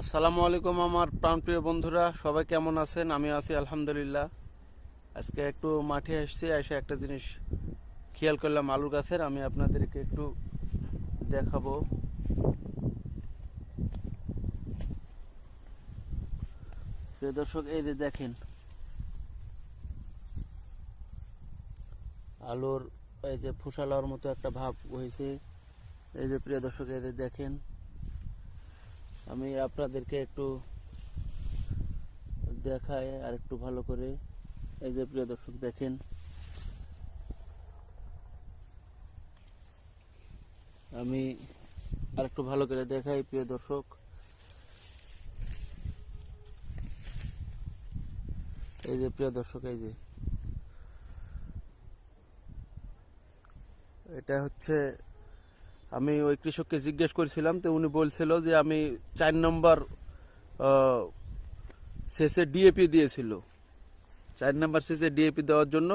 আসসালামু আলাইকুম আমার প্রাণপ্রিয় বন্ধুরা, সবাই কেমন আছেন? আমি আছি আলহামদুলিল্লাহ। আজকে একটু মাঠে এসেছি, এসে একটা জিনিস খেয়াল করলাম আলুর গাছের। আমি আপনাদেরকে একটু দেখাবো। প্রিয় দর্শক, এই যে দেখেন আলুর এই যে ফুসালার মতো একটা ভাব হয়েছে। এই যে প্রিয় দর্শক, এই যে দেখেন, আমি আপনাদেরকে একটু দেখাই আর একটু ভালো করে। এই যে প্রিয় দর্শক দেখেন, আমি আর একটু ভালো করে দেখাই প্রিয় দর্শক। এই যে প্রিয় দর্শক, এই যে এটা হচ্ছে, আমি ওই কৃষককে জিজ্ঞেস করেছিলাম, তো উনি বলছিল যে আমি 4 নম্বর সেচে ডিএপি দিয়েছিল। 4 নম্বর সেচে ডিএপি দেওয়ার জন্য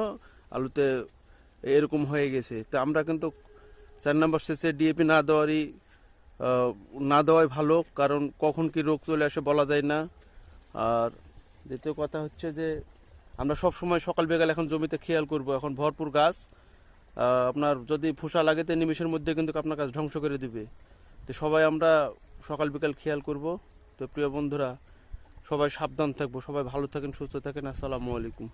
আলুতে এরকম হয়ে গেছে। তো আমরা কিন্তু 4 নম্বর সেচে ডিএপি না দেওয়াই ভালো, কারণ কখন কি রোগ চলে আসে বলা যায় না। আর দ্বিতীয় কথা হচ্ছে যে আমরা সব সময় সকাল বিকাল এখন জমিতে খেয়াল করব। এখন ভরপুর গাছ, আপনার যদি ফুসা লাগে তো নিমেষের মধ্যে কিন্তু আপনার গাছ ধ্বংস করে দিবে। তো সবাই আমরা সকাল বিকাল খেয়াল করব। তো প্রিয় বন্ধুরা, সবাই সাবধান থাকবো, সবাই ভালো থাকেন, সুস্থ থাকেন। আসসালামু আলাইকুম।